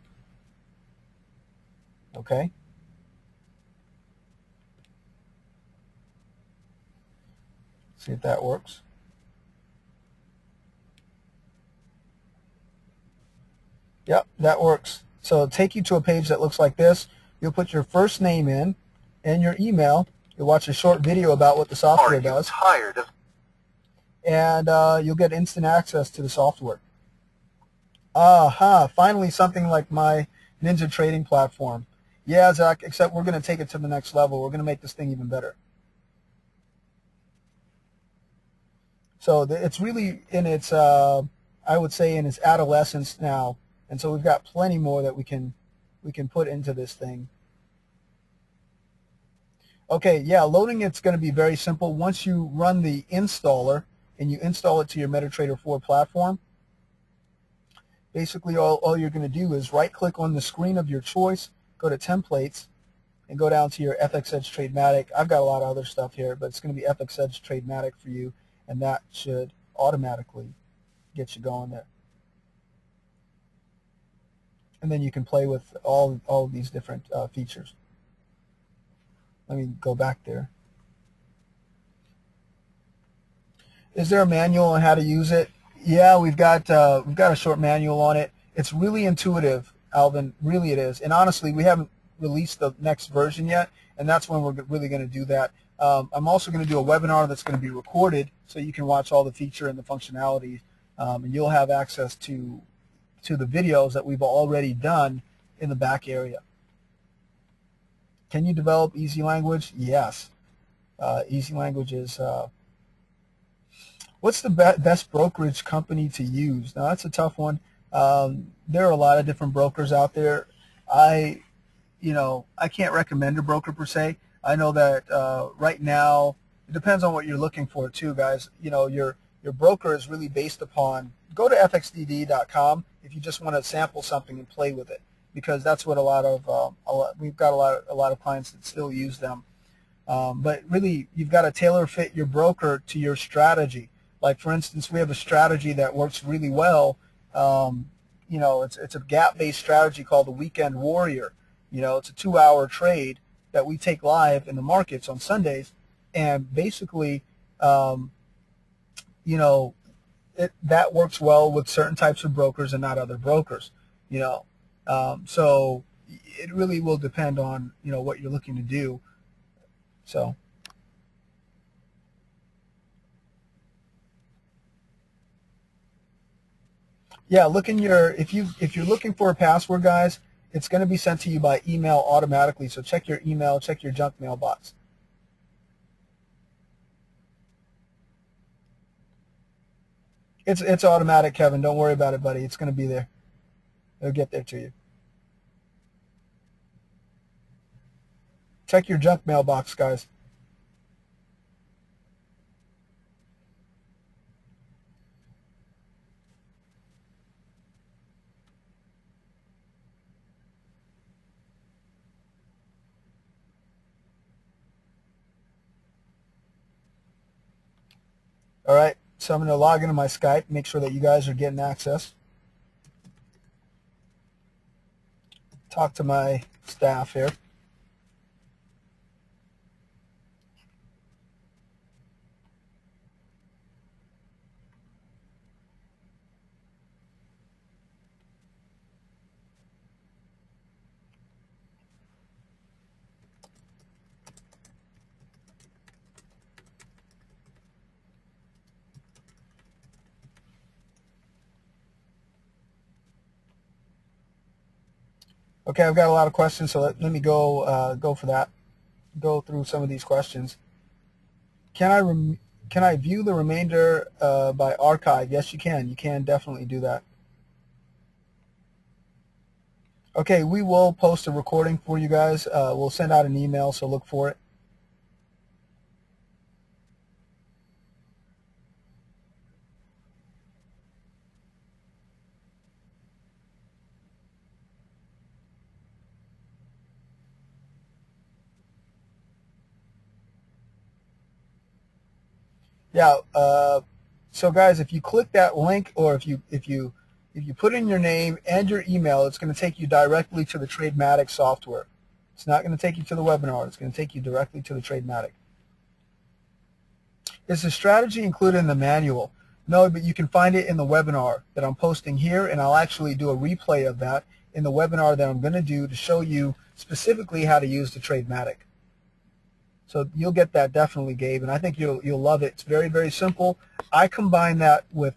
Okay. See if that works. Yep, that works. So it'll take you to a page that looks like this. You'll put your first name in and your email. You'll watch a short video about what the software does. And you'll get instant access to the software. Finally something like my Ninja trading platform. Yeah, Zach, except we're going to take it to the next level. We're going to make this thing even better. So it's really in its, I would say, in its adolescence now. And so we've got plenty more that we can put into this thing. Okay, yeah, loading it's going to be very simple. Once you run the installer and you install it to your MetaTrader 4 platform, basically all you're going to do is right-click on the screen of your choice, go to Templates, and go down to your FxEdge TradeMatik. I've got a lot of other stuff here, but it's going to be FxEdge TradeMatik for you, and that should automatically get you going there. And then you can play with all of these different features. Let me go back there. Is there a manual on how to use it? Yeah, we've got a short manual on it. It's really intuitive, Alvin. Really, it is. And honestly, we haven't released the next version yet, and that's when we're really going to do that. I'm also going to do a webinar that's going to be recorded, so you can watch all the feature and the functionality and you'll have access to the videos that we've already done in the back area. Can you develop easy language? Yes. Easy language is what's the best brokerage company to use? Now that's a tough one. There are a lot of different brokers out there. I can't recommend a broker per se. I know that right now it depends on what you're looking for too, guys. Your broker is really based upon. Go to FxEdge.com if you just want to sample something and play with it, because that's what we've got a lot of clients that still use them. But really, you've got to tailor fit your broker to your strategy. Like for instance, we have a strategy that works really well. It's a gap-based strategy called the Weekend Warrior. It's a 2-hour trade that we take live in the markets on Sundays, and basically, that works well with certain types of brokers and not other brokers. So it really will depend on what you're looking to do. So. Yeah, look in if you're looking for a password, guys, it's going to be sent to you by email automatically. So check your email, check your junk mailbox. It's automatic, Kevin. Don't worry about it, buddy. It's going to be there. It'll get there to you. Check your junk mailbox, guys. All right, so I'm going to log into my Skype, make sure that you guys are getting access. Talk to my staff here. Okay, I've got a lot of questions, so let me go for that. Go through some of these questions. Can I view the remainder by archive? Yes, you can. You can definitely do that. Okay, we will post a recording for you guys. We'll send out an email, so look for it. Yeah. So guys, if you click that link, or if you put in your name and your email, it's going to take you directly to the TradeMatik software. It's not going to take you to the webinar. It's going to take you directly to the TradeMatik. Is the strategy included in the manual? No, but you can find it in the webinar that I'm posting here, and I'll actually do a replay of that in the webinar that I'm going to do to show you specifically how to use the TradeMatik. So you'll get that definitely, Gabe, and I think you'll love it. It's very, very simple. I combine that with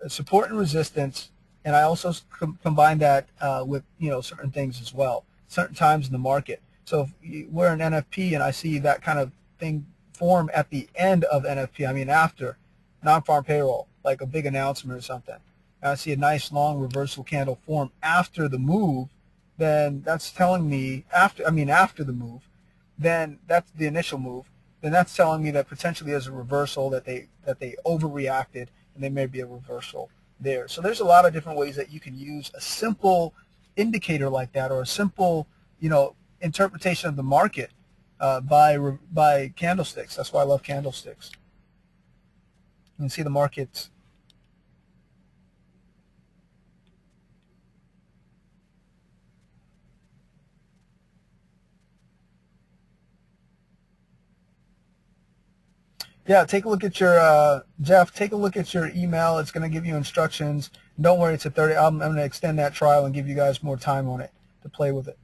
support and resistance, and I also combine that with certain things as well, certain times in the market. So if we're an NFP and I see that kind of thing form at the end of NFP, I mean after non-farm payroll, like a big announcement or something, and I see a nice long reversal candle form after the move, then that's telling me after the move, then that's the initial move, then that's telling me that potentially there's a reversal, that they overreacted, and there may be a reversal there. So there's a lot of different ways that you can use a simple indicator like that, or a simple interpretation of the market by candlesticks. That's why I love candlesticks. You can see the markets. Yeah, take a look at your, Jeff, take a look at your email. It's going to give you instructions. Don't worry, it's a 30. I'm going to extend that trial and give you guys more time on it to play with it.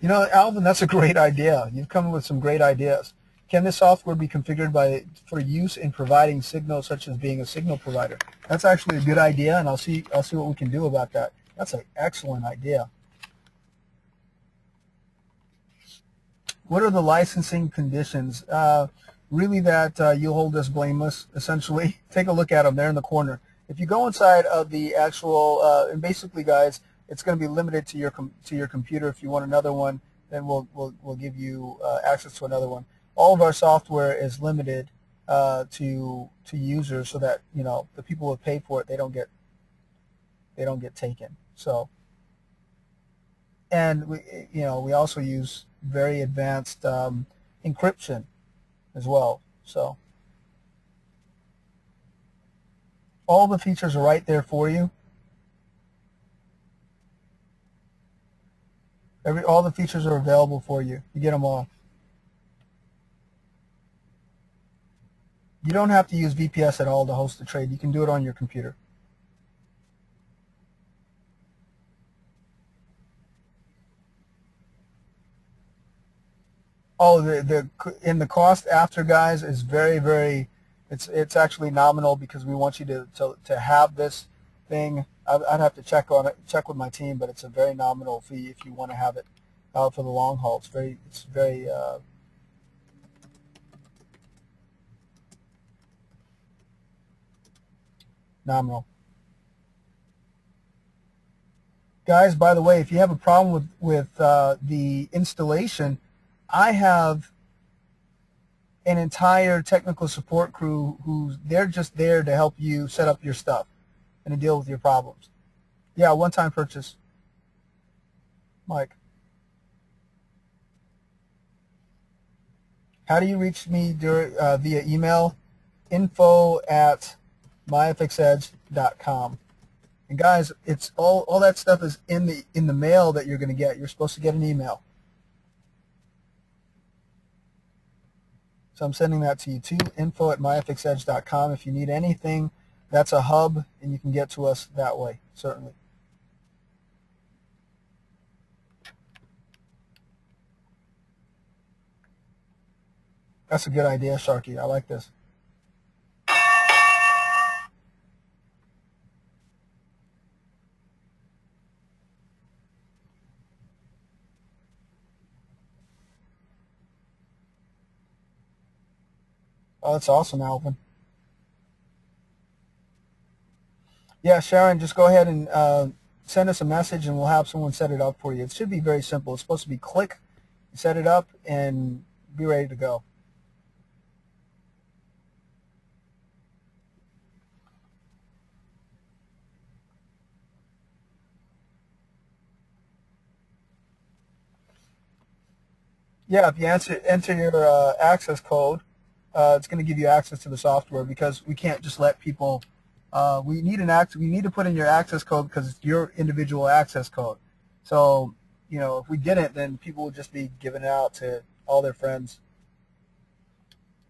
You know, Alvin, that's a great idea. You've come up with some great ideas. Can this software be configured for use in providing signals, such as being a signal provider? That's actually a good idea, and I'll see what we can do about that. That's an excellent idea. What are the licensing conditions? Really that you hold us blameless, essentially. Take a look at them. They're in the corner. If you go inside of the actual, and basically, guys, it's going to be limited to your computer. If you want another one, then we'll give you access to another one. All of our software is limited to users, so that the people who pay for it, they don't get taken. So, and we also use very advanced encryption as well. So all the features are right there for you. All the features are available for you. You get them all. You don't have to use VPS at all to host a trade. You can do it on your computer. Oh, in the cost after, guys, is very it's actually nominal, because we want you to have this thing. I'd have to check with my team, but it's a very nominal fee if you want to have it for the long haul. It's very nominal. Guys, by the way, if you have a problem with the installation, I have an entire technical support crew they're just there to help you set up your stuff and to deal with your problems. Yeah, one-time purchase. Mike. How do you reach me via email? info@myfxedge.com. And guys, it's all that stuff is in the mail that you're going to get. You're supposed to get an email. So I'm sending that to you too, info@myfxedge.com. If you need anything, that's a hub, and you can get to us that way, certainly. That's a good idea, Sharky. I like this. Oh, that's awesome, Alvin. Yeah, Sharon, just go ahead and send us a message, and we'll have someone set it up for you. It should be very simple. It's supposed to be click, set it up, and be ready to go. Yeah, if you enter your access code, it's going to give you access to the software, because we can't just let people. We need to put in your access code, because it's your individual access code. So, if we didn't, then people would just be giving it out to all their friends.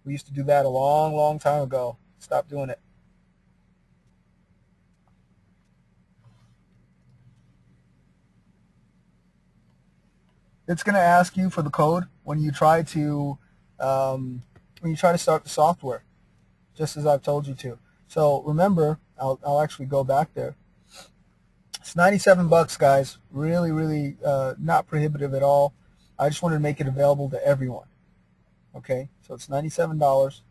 We used to do that a long time ago. Stop doing it. It's going to ask you for the code when you try to start the software, just as I've told you to. So remember, I'll actually go back there. It's 97 bucks, guys. Really not prohibitive at all. I just wanted to make it available to everyone. Okay, so it's $97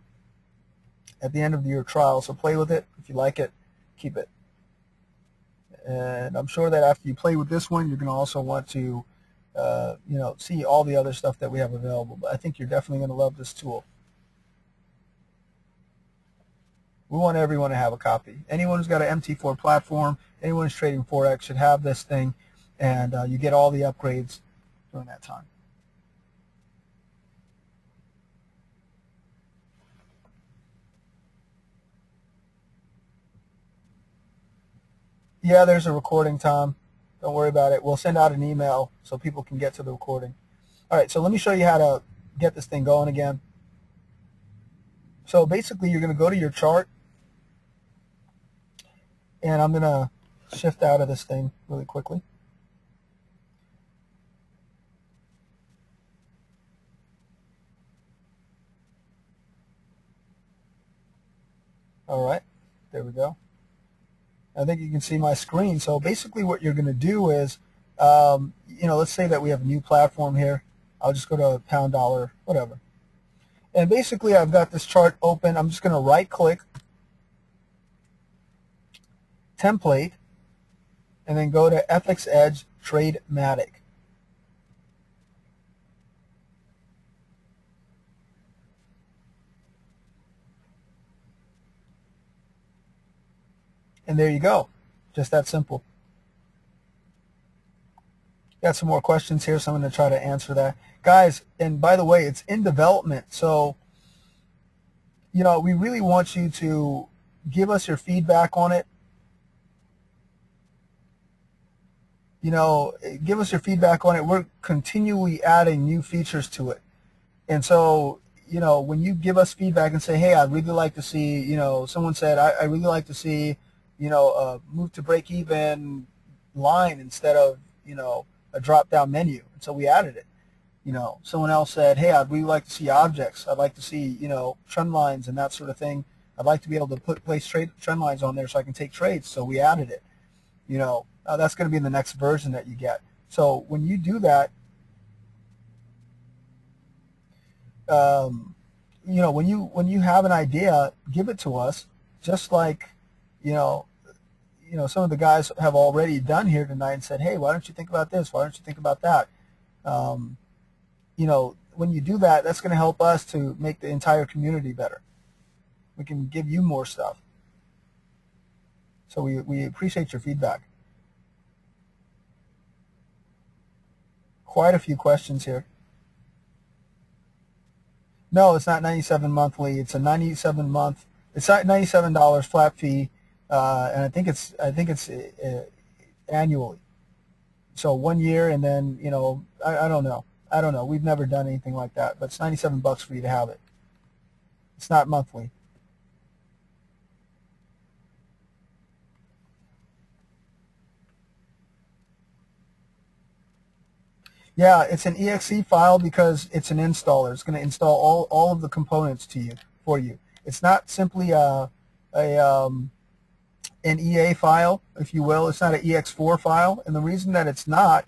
at the end of your trial. So play with it. If you like it, keep it. And I'm sure that after you play with this one, you're going to also want to see all the other stuff that we have available. But I think you're definitely going to love this tool. We want everyone to have a copy. Anyone who's got an MT4 platform, anyone who's trading Forex should have this thing, and you get all the upgrades during that time. Yeah, there's a recording, Tom. Don't worry about it. We'll send out an email so people can get to the recording. All right, so let me show you how to get this thing going again. So basically, you're going to go to your chart, and I'm going to shift out of this thing really quickly. All right, there we go. I think you can see my screen. So basically what you're going to do is, let's say that we have a new platform here. I'll just go to pound dollar, whatever. And basically I've got this chart open. I'm just going to right click, template, and then go to FxEdge TradeMatik. And there you go. Just that simple. Got some more questions here, so I'm going to try to answer that. Guys, and by the way, it's in development. So, we really want you to give us your feedback on it. Give us your feedback on it. We're continually adding new features to it. And so, when you give us feedback and say, hey, I'd really like to see, someone said, I really like to see, move to break even line instead of, a drop down menu. And so we added it. Someone else said, hey, I'd really like to see objects. I'd like to see, trend lines and that sort of thing. I'd like to be able to place trend lines on there so I can take trades. So we added it. That's going to be in the next version that you get. So when you do that, when you have an idea, give it to us, just like, some of the guys have already done here tonight and said, hey, why don't you think about this? Why don't you think about that? When you do that, that's going to help us to make the entire community better. We can give you more stuff. So we appreciate your feedback. Quite a few questions here. No, it's not 97 monthly. It's a 97 month. It's not $97 flat fee, and I think it's annually. So 1 year, and then I don't know. I don't know. We've never done anything like that, but it's 97 bucks for you to have it. It's not monthly. Yeah, it's an exe file because it's an installer. It's going to install all of the components for you. It's not simply an EA file, if you will. It's not an ex4 file, and the reason that it's not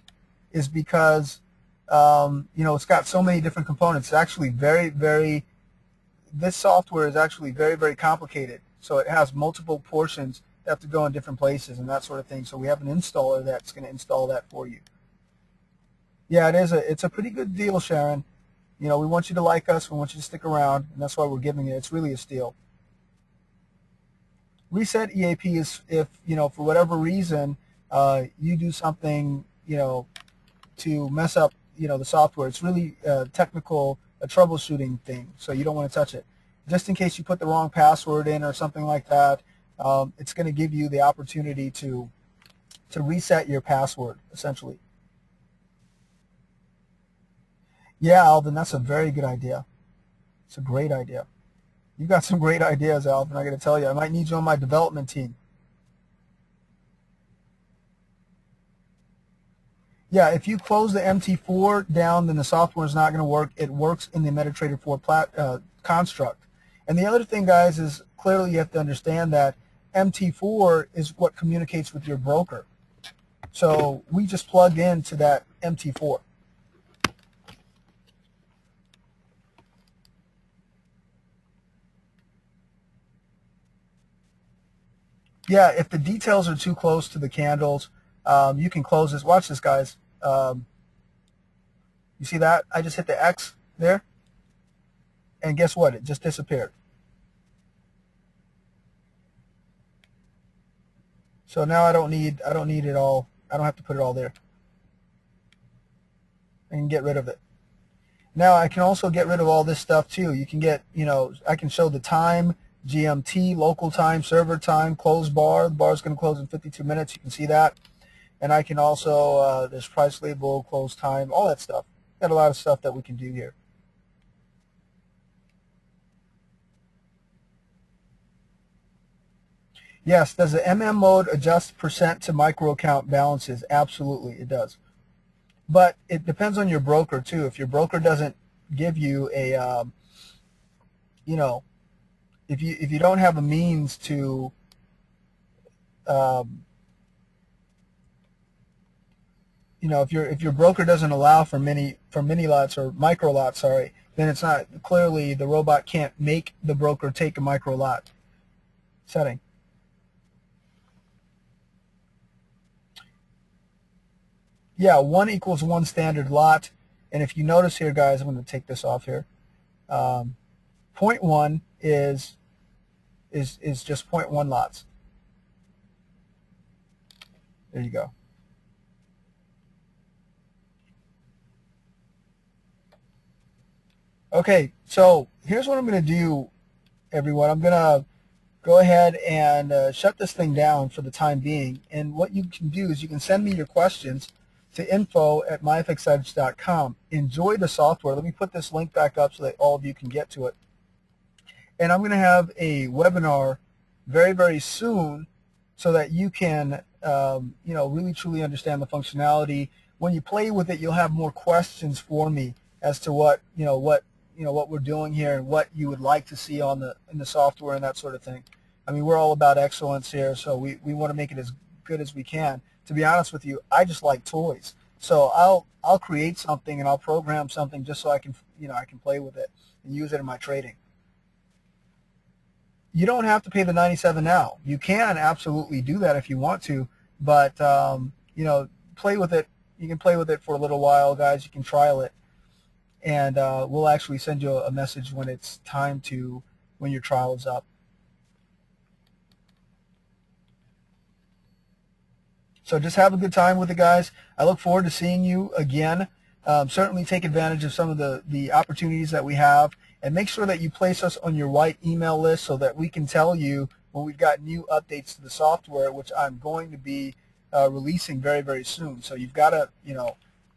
is because it's got so many different components. It's actually this software is actually very, very complicated. So it has multiple portions that have to go in different places and that sort of thing. So we have an installer that's going to install that for you. Yeah, it's a pretty good deal, Sharon. We want you to like us. We want you to stick around, and that's why we're giving it. It's really a steal. Reset EAP is if, for whatever reason, you do something, to mess up, the software. It's really a troubleshooting thing, so you don't want to touch it. Just in case you put the wrong password in or something like that, it's going to give you the opportunity to reset your password, essentially. Yeah, Alvin, that's a very good idea. It's a great idea. You've got some great ideas, Alvin, I got to tell you. I might need you on my development team. Yeah, if you close the MT4 down, then the software is not going to work. It works in the MetaTrader 4 construct. And the other thing, guys, is clearly you have to understand that MT4 is what communicates with your broker. So we just plug into that MT4. Yeah, if the details are too close to the candles, you can close this. Watch this, guys. You see that? I just hit the X there, and guess what? It just disappeared. So now I don't need it all. I don't have to put it all there. I can get rid of it. Now I can also get rid of all this stuff too. You can get, I can show the time, GMT, local time, server time, close bar. The bar is going to close in 52 minutes. You can see that. And I can also, there's price label, close time, all that stuff. Got a lot of stuff that we can do here. Yes, does the MM mode adjust percent to micro account balances? Absolutely, it does. But it depends on your broker too. If your broker doesn't give you a, if you don't have a means to if your broker doesn't allow for mini lots or micro lots, sorry, then it's not, clearly the robot can't make the broker take a micro lot setting. Yeah, 1 equals 1 standard lot. And if you notice here, guys, I'm going to take this off here. 0.1 is just 0.1 lots. There you go. Okay, so here's what I'm going to do, everyone. I'm going to go ahead and shut this thing down for the time being. And what you can do is you can send me your questions to info@myfxedge.com. Enjoy the software. Let me put this link back up so that all of you can get to it. And I'm going to have a webinar very, very soon so that you can really truly understand the functionality. When you play with it, you'll have more questions for me as to what we're doing here and what you would like to see in the software and that sort of thing. I mean, we're all about excellence here, so we want to make it as good as we can. To be honest with you, I just like toys. So I'll create something and I'll program something just so I can play with it and use it in my trading. You don't have to pay the $97 now. You can absolutely do that if you want to, but play with it. You can play with it for a little while, guys. You can trial it, and we'll actually send you a message when it's time when your trial is up. So just have a good time with it, guys. I look forward to seeing you again. Certainly take advantage of some of the opportunities that we have, and make sure that you place us on your white email list so that we can tell you when we've got new updates to the software, which I'm going to be releasing very, very soon. So you've got to,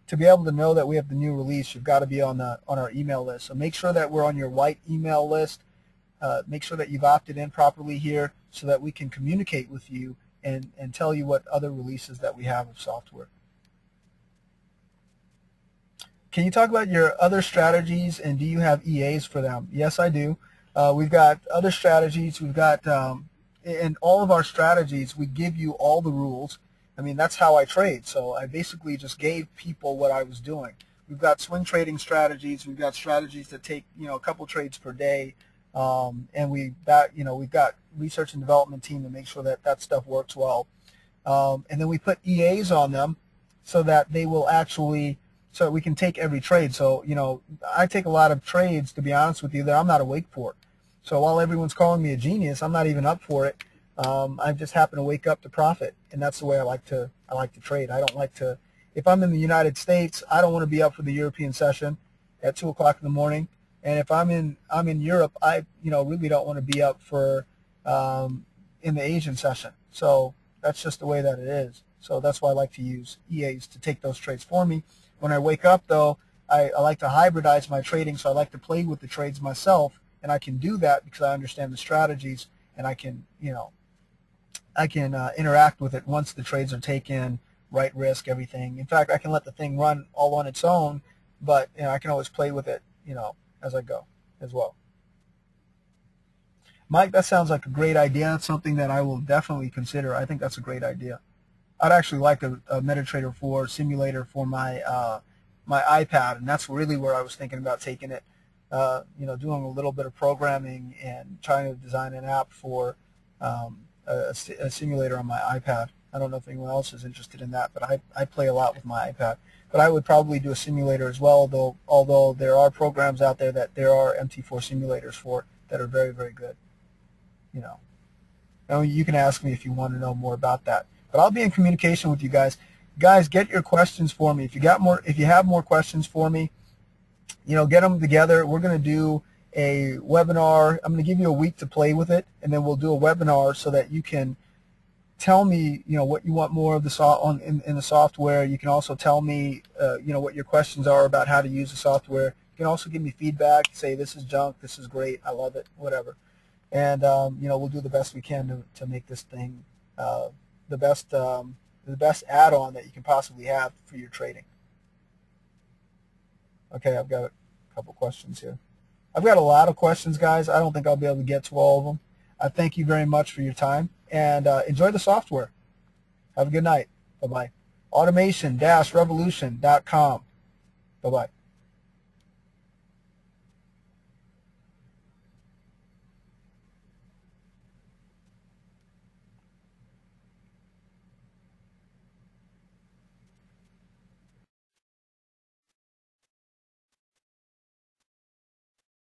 to be able to know that we have the new release, you've got to be on our email list. So make sure that we're on your white email list. Make sure that you've opted in properly here so that we can communicate with you and tell you what other releases that we have of software. Can you talk about your other strategies, and do you have EAs for them? Yes, I do. We've got other strategies. We've got, in all of our strategies, we give you all the rules. I mean, that's how I trade. So I basically just gave people what I was doing. We've got swing trading strategies. We've got strategies that take, a couple trades per day. And we've got research and development team to make sure that that stuff works well. And then we put EAs on them so that they will actually, so we can take every trade. So, I take a lot of trades, to be honest with you, that I'm not awake for. So while everyone's calling me a genius, I'm not even up for it. I just happen to wake up to profit, and that's the way I like to trade. I don't like to, if I'm in the United States, I don't want to be up for the European session at 2 o'clock in the morning. And if I'm in Europe, I really don't want to be up for in the Asian session. So that's just the way that it is. So that's why I like to use EAs to take those trades for me. When I wake up, though, I like to hybridize my trading, so I like to play with the trades myself, and I can do that because I understand the strategies, and I can interact with it once the trades are taken, right risk, everything. In fact, I can let the thing run all on its own, but I can always play with it, as I go as well. Mike, that sounds like a great idea. It's something that I will definitely consider. I think that's a great idea. I'd actually like a MetaTrader 4 simulator for my my iPad, and that's really where I was thinking about taking it. Doing a little bit of programming and trying to design an app for a simulator on my iPad. I don't know if anyone else is interested in that, but I play a lot with my iPad. But I would probably do a simulator as well, although there are programs out there that there are MT4 simulators for that are very, very good. You can ask me if you want to know more about that. But I'll be in communication with you guys. Guys, get your questions for me. If you have more questions for me, get them together. We're going to do a webinar. I'm going to give you a week to play with it, and then we'll do a webinar so that you can tell me, what you want more of in the software. You can also tell me, what your questions are about how to use the software. You can also give me feedback. Say this is junk, this is great, I love it, whatever. And we'll do the best we can to make this thing the best add-on that you can possibly have for your trading. Okay, I've got a couple questions here. I've got a lot of questions, guys. I don't think I'll be able to get to all of them. I thank you very much for your time, and enjoy the software. Have a good night. Bye-bye. Automation-revolution.com. Bye-bye.